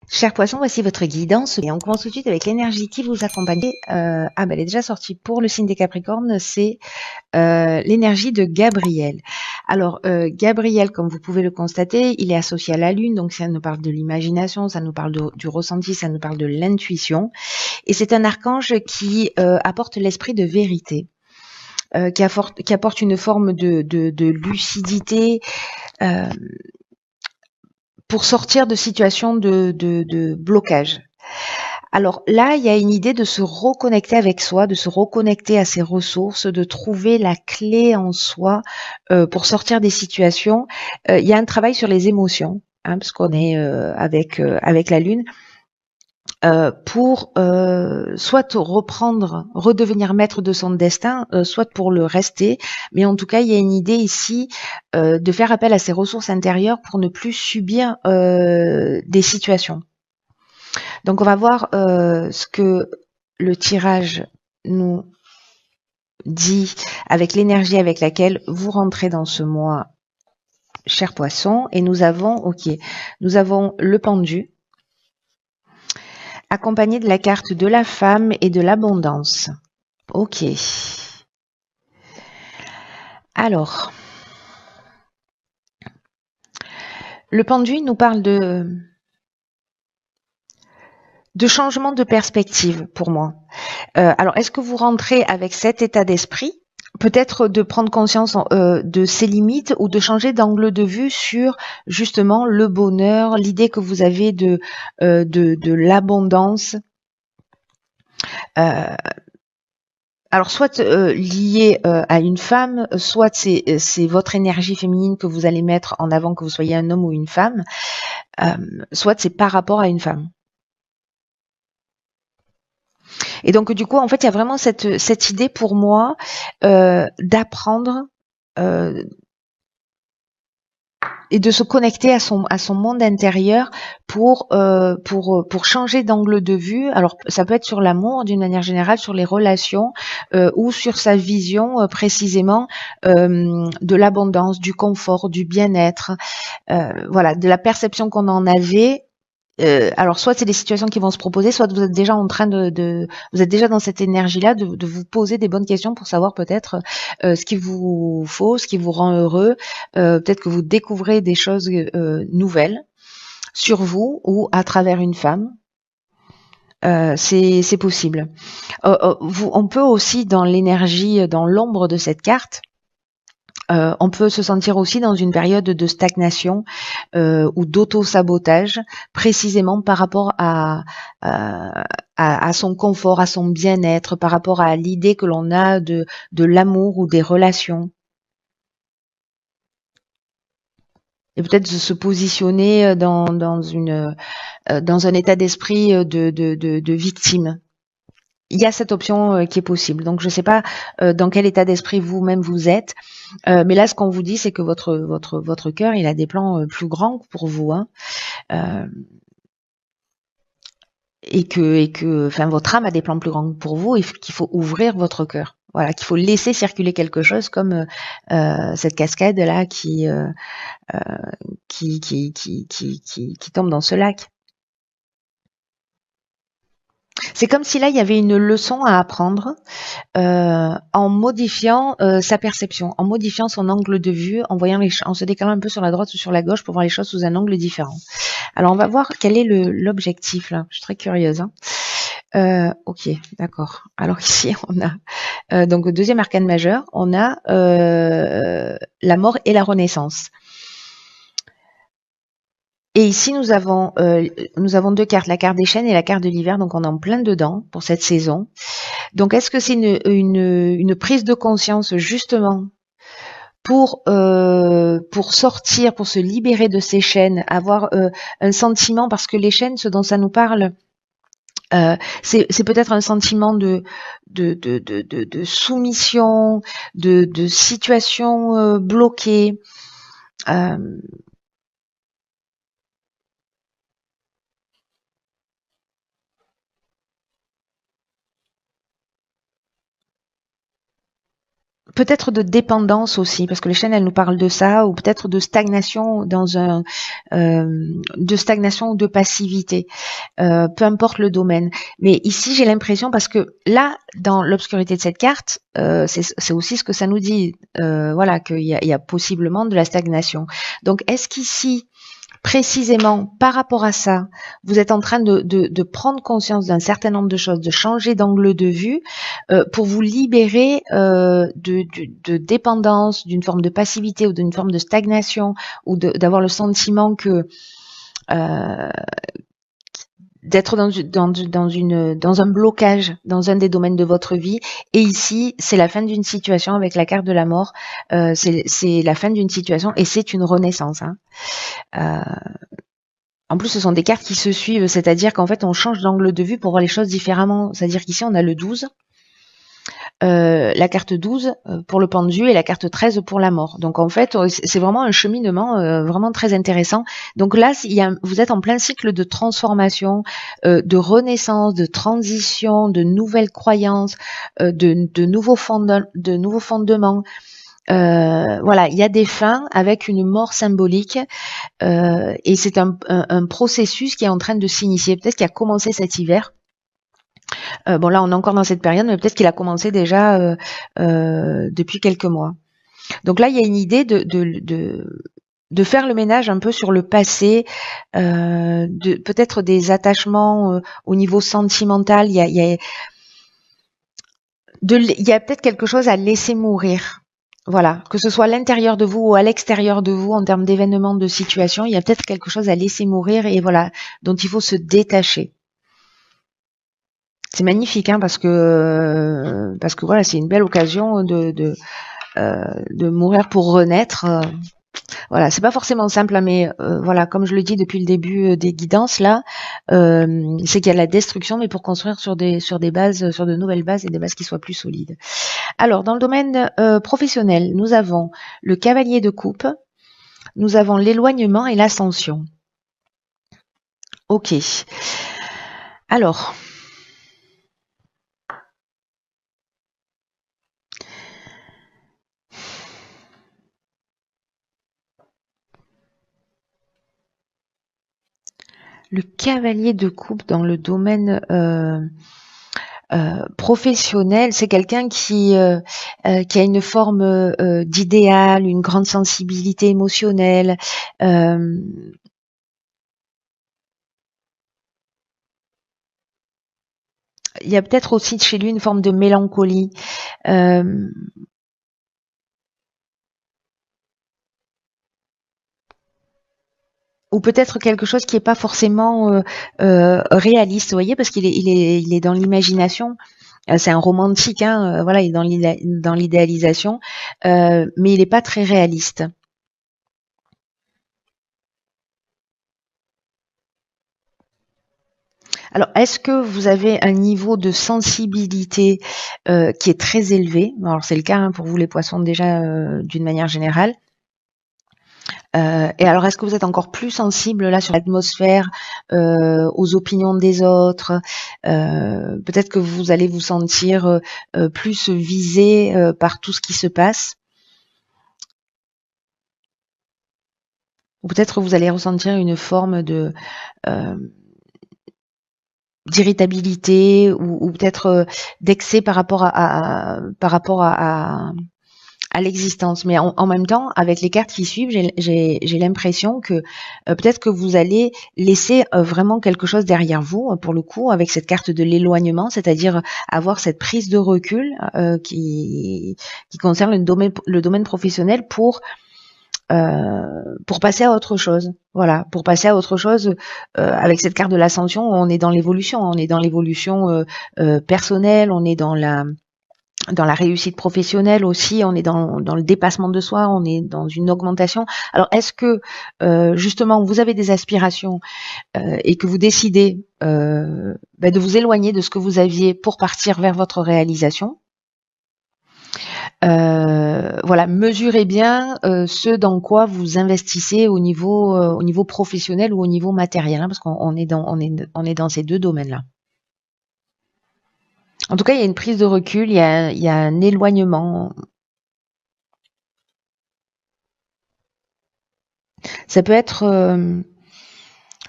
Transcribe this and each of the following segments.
Cher poisson, voici votre guidance et on commence tout de suite avec l'énergie qui vous accompagne. Ben, elle est déjà sortie pour le signe des Capricornes, c'est l'énergie de Gabriel. Alors, Gabriel, comme vous pouvez le constater, il est associé à la Lune, donc ça nous parle de l'imagination, ça nous parle du ressenti, ça nous parle de l'intuition. Et c'est un archange qui apporte l'esprit de vérité. Qui apporte une forme de lucidité, euh, pour sortir de situations de blocage. Alors là, il y a une idée de se reconnecter avec soi, de se reconnecter à ses ressources, de trouver la clé en soi pour sortir des situations. Il y a un travail sur les émotions, hein, parce qu'on est avec la Lune, pour soit reprendre, redevenir maître de son destin, soit pour le rester. Mais en tout cas, il y a une idée ici de faire appel à ses ressources intérieures pour ne plus subir des situations. Donc on va voir ce que le tirage nous dit avec l'énergie avec laquelle vous rentrez dans ce mois, cher poisson. Et nous avons le pendu, accompagné de la carte de la femme et de l'abondance. Ok. Alors, le pendu nous parle de changement de perspective pour moi. Alors, est-ce que vous rentrez avec cet état d'esprit? Peut-être de prendre conscience de ses limites ou de changer d'angle de vue sur justement le bonheur, l'idée que vous avez de l'abondance. Alors soit lié à une femme, soit c'est votre énergie féminine que vous allez mettre en avant, que vous soyez un homme ou une femme, soit c'est par rapport à une femme. Et donc du coup, en fait, il y a vraiment cette idée pour moi d'apprendre et de se connecter à son monde intérieur pour changer d'angle de vue. Alors ça peut être sur l'amour d'une manière générale, sur les relations ou sur sa vision précisément de l'abondance, du confort, du bien-être, voilà, de la perception qu'on en avait. Alors soit c'est des situations qui vont se proposer, soit vous êtes déjà en train vous êtes déjà dans cette énergie-là de vous poser des bonnes questions pour savoir peut-être ce qu'il vous faut, ce qui vous rend heureux. Peut-être que vous découvrez des choses nouvelles sur vous ou à travers une femme. C'est possible. On peut aussi dans l'énergie, dans l'ombre de cette carte, on peut se sentir aussi dans une période de stagnation ou d'auto-sabotage, précisément par rapport à son confort, à son bien-être, par rapport à l'idée que l'on a de l'amour ou des relations. Et peut-être de se positionner dans un état d'esprit de victime. Il y a cette option qui est possible. Donc je ne sais pas dans quel état d'esprit vous-même vous êtes, mais là ce qu'on vous dit c'est que votre cœur il a des plans plus grands pour vous, hein, et que enfin votre âme a des plans plus grands pour vous et qu'il faut ouvrir votre cœur. Voilà, qu'il faut laisser circuler quelque chose comme cette cascade là qui tombe dans ce lac. C'est comme si là il y avait une leçon à apprendre en modifiant sa perception, en modifiant son angle de vue, en se décalant un peu sur la droite ou sur la gauche pour voir les choses sous un angle différent. Alors on va voir quel est l'objectif là. Je suis très curieuse. Hein. Ok, d'accord. Alors ici on a donc deuxième arcane majeur, on a la mort et la renaissance. Et ici, nous avons deux cartes, la carte des chênes et la carte de l'hiver, donc on est en plein dedans pour cette saison. Donc, est-ce que c'est une prise de conscience justement pour sortir, pour se libérer de ces chaînes, avoir un sentiment, parce que les chaînes, ce dont ça nous parle, c'est peut-être un sentiment de soumission, de situation bloquée. Euh, peut-être de dépendance aussi, parce que les chaînes, elles nous parlent de ça, ou peut-être de stagnation de stagnation ou de passivité, peu importe le domaine. Mais ici, j'ai l'impression, parce que là, dans l'obscurité de cette carte, c'est aussi ce que ça nous dit, voilà, il y a possiblement de la stagnation. Donc, est-ce qu'ici, précisément par rapport à ça, vous êtes en train de prendre conscience d'un certain nombre de choses, de changer d'angle de vue pour vous libérer de dépendance, d'une forme de passivité ou d'une forme de stagnation ou d'avoir le sentiment que d'être dans un blocage dans un des domaines de votre vie. Et ici, c'est la fin d'une situation avec la carte de la mort. C'est la fin d'une situation et c'est une renaissance. Hein. En plus, ce sont des cartes qui se suivent, c'est-à-dire qu'en fait, on change d'angle de vue pour voir les choses différemment. C'est-à-dire qu'ici, on a le 12, la carte 12 pour le pendu et la carte 13 pour la mort. Donc en fait, c'est vraiment un cheminement vraiment très intéressant. Donc là, vous êtes en plein cycle de transformation, de renaissance, de transition, de nouvelles croyances, de nouveaux fondements. Voilà, il y a des fins avec une mort symbolique et c'est un processus qui est en train de s'initier. Peut-être qu'il a commencé cet hiver. Bon, là, on est encore dans cette période, mais peut-être qu'il a commencé déjà depuis quelques mois. Donc là, il y a une idée de faire le ménage un peu sur le passé, de peut-être des attachements au niveau sentimental. Il y a peut-être quelque chose à laisser mourir. Voilà, que ce soit à l'intérieur de vous ou à l'extérieur de vous en termes d'événements, de situations, il y a peut-être quelque chose à laisser mourir et voilà, dont il faut se détacher. C'est magnifique, hein, parce que voilà, c'est une belle occasion de mourir pour renaître. Voilà, c'est pas forcément simple, hein, mais voilà, comme je le dis depuis le début des guidances là, c'est qu'il y a la destruction, mais pour construire sur des bases, sur de nouvelles bases et des bases qui soient plus solides. Alors, dans le domaine professionnel, nous avons le cavalier de coupe, nous avons l'éloignement et l'ascension. Ok. Alors, le cavalier de coupe dans le domaine professionnel, c'est quelqu'un qui a une forme d'idéal, une grande sensibilité émotionnelle. Il y a peut-être aussi chez lui une forme de mélancolie. Ou peut-être quelque chose qui n'est pas forcément réaliste, vous voyez, parce qu'il est dans l'imagination. C'est un romantique, hein, voilà, il est dans l'idéalisation, mais il n'est pas très réaliste. Alors, est-ce que vous avez un niveau de sensibilité qui est très élevé? Alors, c'est le cas hein, pour vous les poissons déjà d'une manière générale. Et alors, est-ce que vous êtes encore plus sensible là sur l'atmosphère, aux opinions des autres? Peut-être que vous allez vous sentir plus visé par tout ce qui se passe. Ou peut-être que vous allez ressentir une forme de d'irritabilité ou peut-être d'excès par rapport à l'existence. Mais en même temps, avec les cartes qui suivent, j'ai l'impression que peut-être que vous allez laisser vraiment quelque chose derrière vous, pour le coup, avec cette carte de l'éloignement, c'est-à-dire avoir cette prise de recul qui concerne le domaine professionnel pour passer à autre chose. Voilà, pour passer à autre chose. Avec cette carte de l'ascension, on est dans l'évolution, personnelle, on est dans la réussite professionnelle aussi, on est dans le dépassement de soi, on est dans une augmentation. Alors, est-ce que justement vous avez des aspirations et que vous décidez de vous éloigner de ce que vous aviez pour partir vers votre réalisation? Voilà, mesurez bien ce dans quoi vous investissez au niveau professionnel ou au niveau matériel, hein, parce qu'on est dans ces deux domaines-là. En tout cas, il y a une prise de recul, il y a un éloignement Ça peut être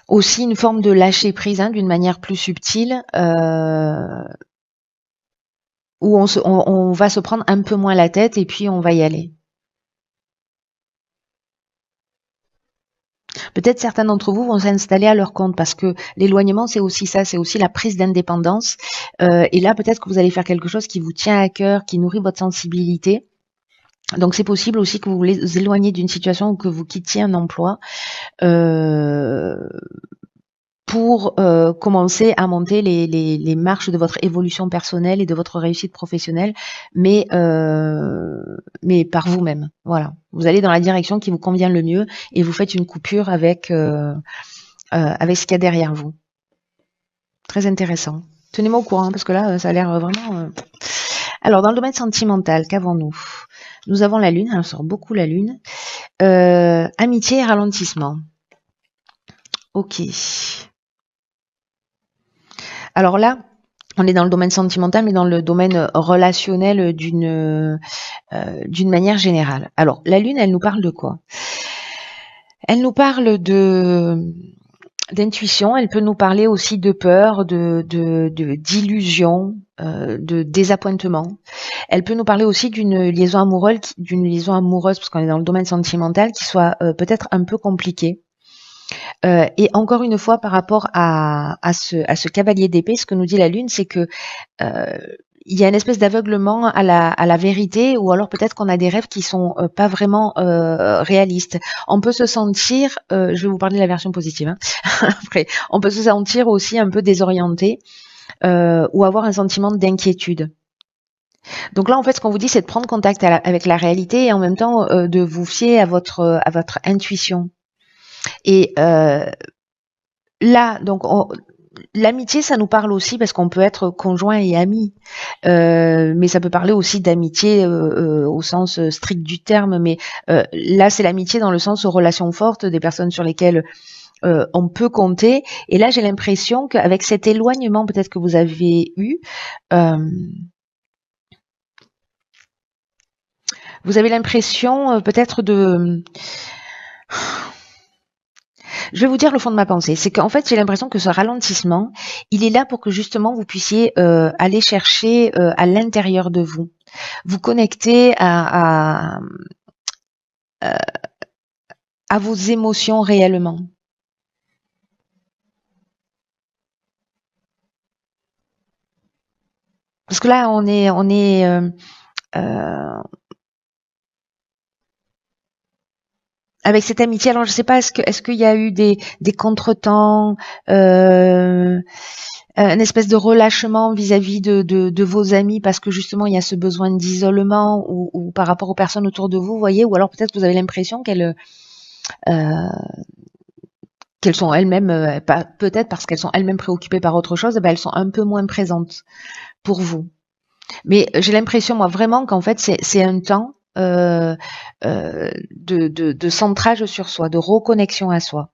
aussi une forme de lâcher prise, hein, d'une manière plus subtile, où on va se prendre un peu moins la tête et puis on va y aller. Peut-être certains d'entre vous vont s'installer à leur compte parce que l'éloignement, c'est aussi ça, c'est aussi la prise d'indépendance. Et là, peut-être que vous allez faire quelque chose qui vous tient à cœur, qui nourrit votre sensibilité. Donc c'est possible aussi que vous vous éloigniez d'une situation ou que vous quittiez un emploi pour commencer à monter les marches de votre évolution personnelle et de votre réussite professionnelle, mais par vous-même. Voilà, vous allez dans la direction qui vous convient le mieux et vous faites une coupure avec ce qu'il y a derrière vous. Très intéressant. Tenez-moi au courant parce que là, ça a l'air vraiment. Alors, dans le domaine sentimental, qu'avons-nous? Nous avons la Lune, elle sort beaucoup la Lune. Amitié et ralentissement. Ok. Alors là, on est dans le domaine sentimental, mais dans le domaine relationnel d'une manière générale. Alors, la Lune, elle nous parle de quoi? Elle nous parle d'intuition, elle peut nous parler aussi de peur, d'illusion, de désappointement. Elle peut nous parler aussi d'une liaison amoureuse, parce qu'on est dans le domaine sentimental, qui soit peut-être un peu compliquée. Et encore une fois, par rapport à ce cavalier d'épée, ce que nous dit la Lune, c'est que il y a une espèce d'aveuglement à la vérité, ou alors peut-être qu'on a des rêves qui sont pas vraiment réalistes. On peut se sentir, je vais vous parler de la version positive, hein, après, on peut se sentir aussi un peu désorienté ou avoir un sentiment d'inquiétude. Donc là, en fait, ce qu'on vous dit, c'est de prendre contact avec la réalité et en même temps de vous fier à votre intuition. Et là, donc, l'amitié, ça nous parle aussi parce qu'on peut être conjoint et ami, mais ça peut parler aussi d'amitié au sens strict du terme. Mais là, c'est l'amitié dans le sens relations fortes, des personnes sur lesquelles on peut compter. Et là, j'ai l'impression qu'avec cet éloignement peut-être que vous avez eu, vous avez l'impression peut-être de... Je vais vous dire le fond de ma pensée. C'est qu'en fait, j'ai l'impression que ce ralentissement, il est là pour que justement vous puissiez aller chercher à l'intérieur de vous, vous connecter à vos émotions réellement. Parce que là, on est avec cette amitié. Alors, je sais pas, est-ce qu'il y a eu des contretemps, une espèce de relâchement vis-à-vis de vos amis parce que justement il y a ce besoin d'isolement ou par rapport aux personnes autour de vous, vous voyez, ou alors peut-être que vous avez l'impression qu'elles sont elles-mêmes, peut-être parce qu'elles sont elles-mêmes préoccupées par autre chose, elles sont un peu moins présentes pour vous. Mais j'ai l'impression, moi, vraiment qu'en fait, c'est un temps de centrage sur soi, de reconnexion à soi.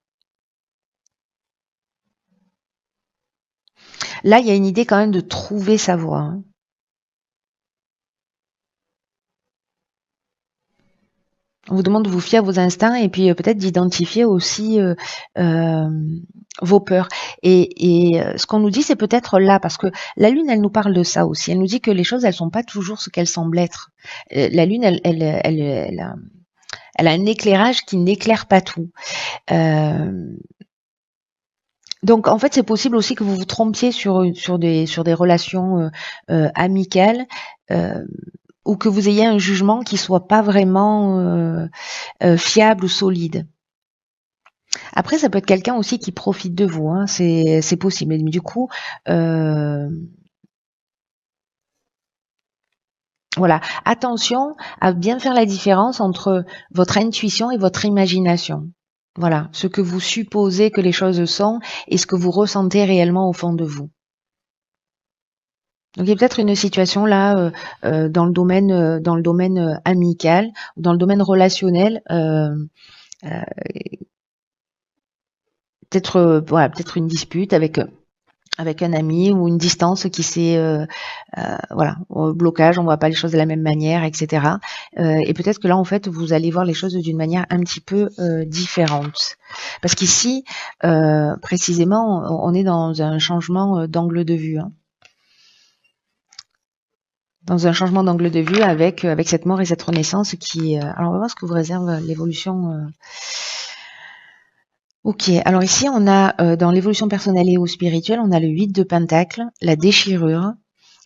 Là, il y a une idée quand même de trouver sa voie, hein. On vous demande de vous fier à vos instincts et puis peut-être d'identifier aussi vos peurs. Et ce qu'on nous dit, c'est peut-être là, parce que la Lune, elle nous parle de ça aussi. Elle nous dit que les choses, elles sont pas toujours ce qu'elles semblent être. La Lune, elle a un éclairage qui n'éclaire pas tout. Donc en fait, c'est possible aussi que vous vous trompiez sur des relations amicales ou que vous ayez un jugement qui soit pas vraiment fiable ou solide. Après, ça peut être quelqu'un aussi qui profite de vous, hein, c'est possible. Mais du coup, voilà, attention à bien faire la différence entre votre intuition et votre imagination. Voilà, ce que vous supposez que les choses sont et ce que vous ressentez réellement au fond de vous. Donc il y a peut-être une situation là dans le domaine amical ou dans le domaine relationnel, peut-être voilà, peut-être une dispute avec avec un ami ou une distance qui s'est voilà, blocage, on voit pas les choses de la même manière, etc. Et peut-être que là, en fait, vous allez voir les choses d'une manière un petit peu différente. Parce qu'ici, précisément, on est dans un changement d'angle de vue. Hein. Dans un changement d'angle de vue avec cette mort et cette renaissance qui... alors, on va voir ce que vous réserve l'évolution... Ok, alors ici, on a, dans l'évolution personnelle et ou spirituelle, on a le 8 de Pentacle, la déchirure,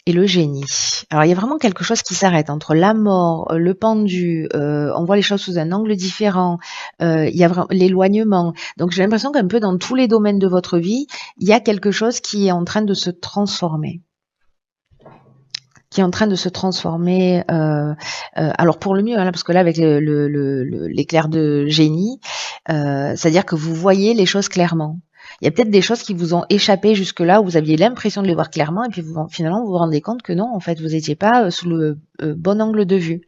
et le génie. Alors il y a vraiment quelque chose qui s'arrête entre la mort, le pendu, on voit les choses sous un angle différent, il y a vraiment l'éloignement. Donc j'ai l'impression qu'un peu dans tous les domaines de votre vie, il y a quelque chose qui est en train de se transformer. Qui est en train de se transformer, alors pour le mieux, hein, parce que là avec l'éclair de génie, c'est-à-dire que vous voyez les choses clairement. Il y a peut-être des choses qui vous ont échappé jusque-là, où vous aviez l'impression de les voir clairement, et puis finalement vous vous rendez compte que non, en fait, vous n'étiez pas sous le bon angle de vue.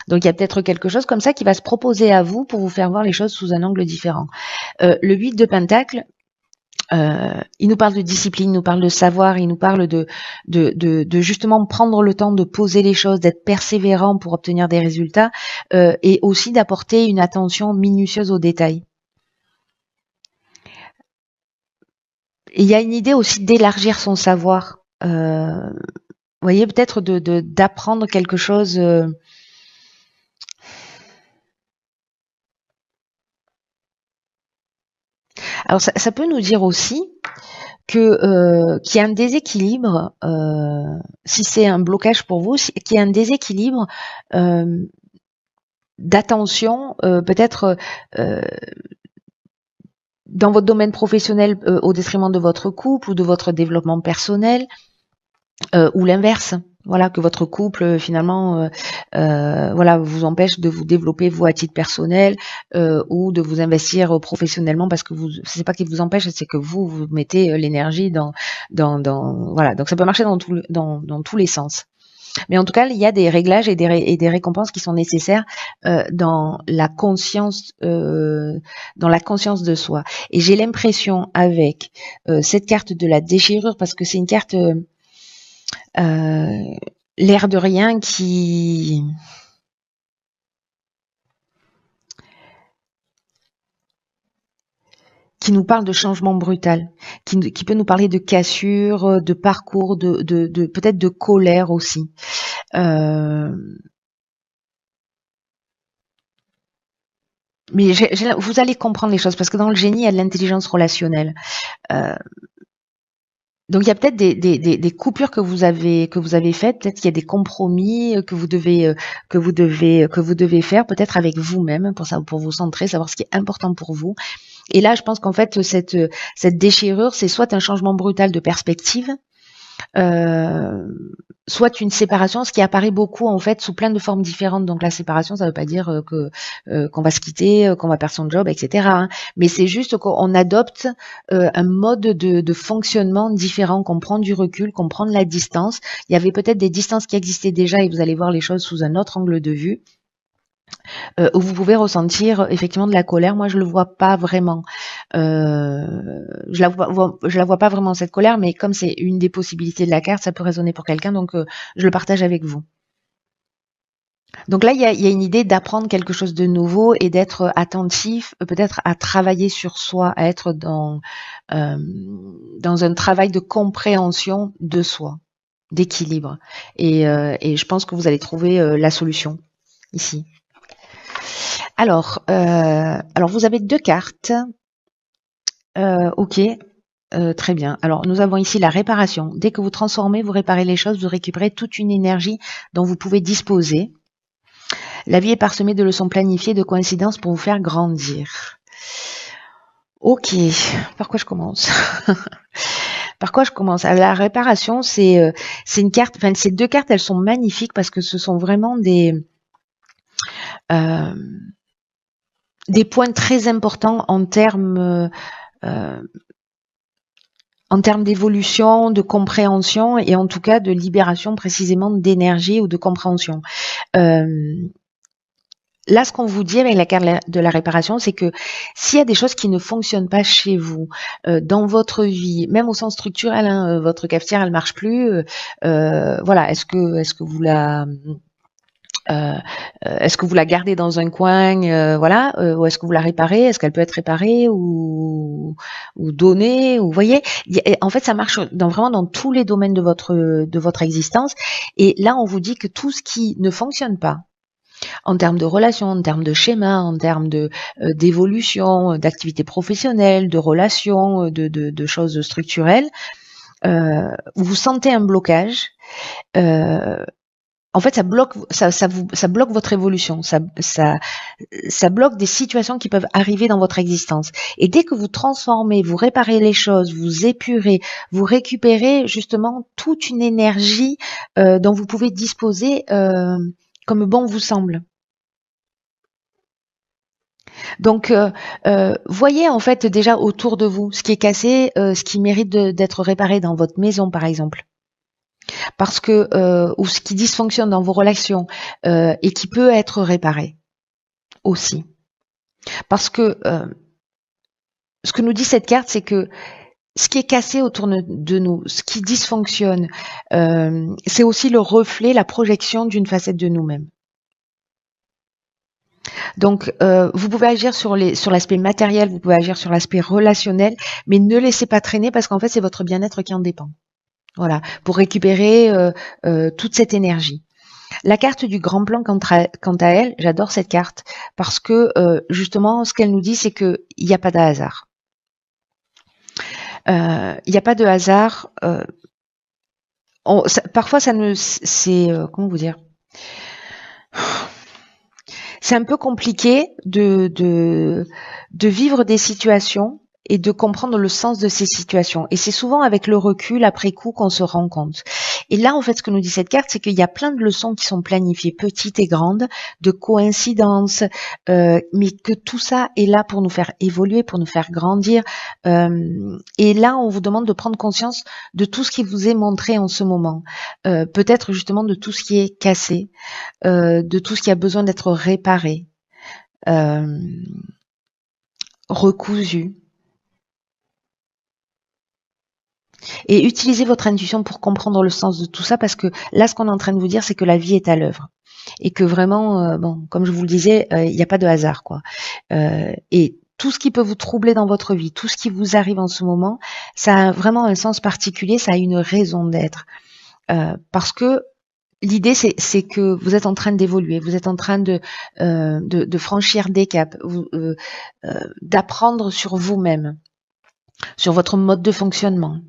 Donc il y a peut-être quelque chose comme ça qui va se proposer à vous pour vous faire voir les choses sous un angle différent. Le 8 de Pentacle, il nous parle de discipline, il nous parle de savoir, il nous parle de justement prendre le temps de poser les choses, d'être persévérant pour obtenir des résultats, et aussi d'apporter une attention minutieuse aux détails. Et il y a une idée aussi d'élargir son savoir. Vous voyez, peut-être d'apprendre quelque chose. Alors ça peut nous dire aussi que qu'il y a un déséquilibre, si c'est un blocage pour vous, qu'il y a un déséquilibre d'attention, peut-être dans votre domaine professionnel au détriment de votre couple ou de votre développement personnel, ou l'inverse. Voilà, que votre couple finalement voilà, vous empêche de vous développer vous à titre personnel, ou de vous investir professionnellement, parce que c'est pas qu'il vous empêche, c'est que vous mettez l'énergie dans voilà. Donc ça peut marcher dans tous les sens. Mais en tout cas, il y a des réglages et des récompenses qui sont nécessaires dans la conscience de soi. Et j'ai l'impression avec cette carte de la déchirure, parce que c'est une carte l'air de rien qui nous parle de changement brutal, qui peut nous parler de cassure, de parcours, de peut-être de colère aussi. Mais vous allez comprendre les choses, parce que dans le génie, il y a de l'intelligence relationnelle. Donc il y a peut-être des coupures que vous avez faites, peut-être qu'il y a des compromis que vous devez faire, peut-être avec vous-même, pour vous centrer, savoir ce qui est important pour vous. Et là, je pense qu'en fait, cette déchirure, c'est soit un changement brutal de perspective, soit une séparation, ce qui apparaît beaucoup en fait sous plein de formes différentes. Donc la séparation, ça ne veut pas dire qu'on va se quitter, qu'on va perdre son job, etc. Hein. Mais c'est juste qu'on adopte un mode de fonctionnement différent, qu'on prend du recul, qu'on prend de la distance. Il y avait peut-être des distances qui existaient déjà, et vous allez voir les choses sous un autre angle de vue. Où vous ressentir effectivement de la colère. Moi, je le vois pas vraiment. Je la vois pas vraiment, cette colère, mais comme c'est une des possibilités de la carte, ça peut résonner pour quelqu'un, donc je le partage avec vous. Donc là, il y a une idée d'apprendre quelque chose de nouveau et d'être attentif, peut-être à travailler sur soi, à être dans un travail de compréhension de soi, d'équilibre. Et je pense que vous allez trouver la solution ici. Alors vous avez 2 cartes. Ok, très bien. Alors, nous avons ici la réparation. Dès que vous transformez, vous réparez les choses, vous récupérez toute une énergie dont vous pouvez disposer. La vie est parsemée de leçons planifiées, de coïncidences pour vous faire grandir. Ok, par quoi je commence? Par quoi je commence? La réparation, c'est une carte, enfin ces 2 cartes, elles sont magnifiques parce que ce sont vraiment des points très importants en termes d'évolution, de compréhension et en tout cas de libération précisément d'énergie ou de compréhension. là, ce qu'on vous dit avec la carte de la réparation, c'est que s'il y a des choses qui ne fonctionnent pas chez vous, dans votre vie, même au sens structurel, hein, votre cafetière, elle marche plus, voilà, est-ce que vous la euh, est-ce que vous la gardez dans un coin, voilà, ou est-ce que vous la réparez? Est-ce qu'elle peut être réparée ou donnée? Ou vous voyez, en fait, ça marche vraiment dans tous les domaines de votre existence. Et là, on vous dit que tout ce qui ne fonctionne pas en termes de relations, en termes de schéma, en termes d'évolution, d'activité professionnelle, de relations, de choses structurelles, vous sentez un blocage. En fait, ça bloque votre évolution, ça bloque des situations qui peuvent arriver dans votre existence. Et dès que vous transformez, vous réparez les choses, vous épurez, vous récupérez justement toute une énergie dont vous pouvez disposer comme bon vous semble. Donc, voyez en fait déjà autour de vous ce qui est cassé, ce qui mérite d'être réparé dans votre maison, par exemple. Parce que ou ce qui dysfonctionne dans vos relations et qui peut être réparé aussi. Parce que ce que nous dit cette carte, c'est que ce qui est cassé autour de nous, ce qui dysfonctionne, c'est aussi le reflet, la projection d'une facette de nous-mêmes. Donc, vous pouvez agir sur l'aspect matériel, vous pouvez agir sur l'aspect relationnel, mais ne laissez pas traîner parce qu'en fait, c'est votre bien-être qui en dépend. Voilà, pour récupérer toute cette énergie. La carte du grand plan, quant à elle, j'adore cette carte parce que justement, ce qu'elle nous dit, c'est qu'il n'y a pas de hasard. Il n'y a pas de hasard. Parfois, comment vous dire? C'est un peu compliqué de vivre des situations et de comprendre le sens de ces situations. Et c'est souvent avec le recul, après coup, qu'on se rend compte. Et là, en fait, ce que nous dit cette carte, c'est qu'il y a plein de leçons qui sont planifiées, petites et grandes, de coïncidences, mais que tout ça est là pour nous faire évoluer, pour nous faire grandir. Et là, on vous demande de prendre conscience de tout ce qui vous est montré en ce moment. Peut-être justement de tout ce qui est cassé, de tout ce qui a besoin d'être réparé, recousu. Et utilisez votre intuition pour comprendre le sens de tout ça, parce que là, ce qu'on est en train de vous dire, c'est que la vie est à l'œuvre. Et que vraiment, bon, comme je vous le disais, il n'y a pas de hasard, quoi. Et tout ce qui peut vous troubler dans votre vie, tout ce qui vous arrive en ce moment, ça a vraiment un sens particulier, ça a une raison d'être. Parce que l'idée, c'est que vous êtes en train d'évoluer, vous êtes en train de franchir des caps, d'apprendre sur vous-même, sur votre mode de fonctionnement.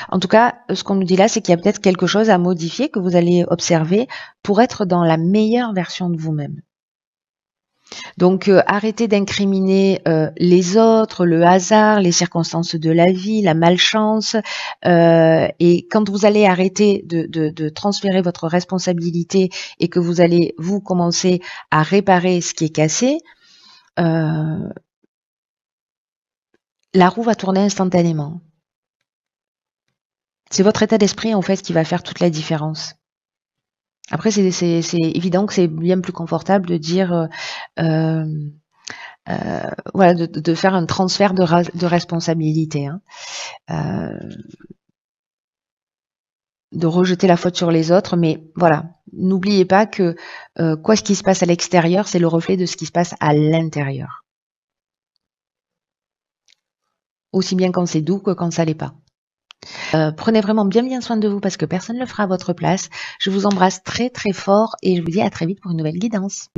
En tout cas, ce qu'on nous dit là, c'est qu'il y a peut-être quelque chose à modifier que vous allez observer pour être dans la meilleure version de vous-même. Donc, arrêtez d'incriminer les autres, le hasard, les circonstances de la vie, la malchance. Et quand vous allez arrêter de transférer votre responsabilité et que vous allez, vous, commencer à réparer ce qui est cassé, la roue va tourner instantanément. C'est votre état d'esprit, en fait, qui va faire toute la différence. Après, c'est évident que c'est bien plus confortable de dire, voilà, de faire un transfert de responsabilité, hein. De rejeter la faute sur les autres, mais voilà, n'oubliez pas que ce qui se passe à l'extérieur, c'est le reflet de ce qui se passe à l'intérieur. Aussi bien quand c'est doux que quand ça l'est pas. Prenez vraiment bien soin de vous parce que personne ne le fera à votre place. Je vous embrasse très très fort et je vous dis à très vite pour une nouvelle guidance.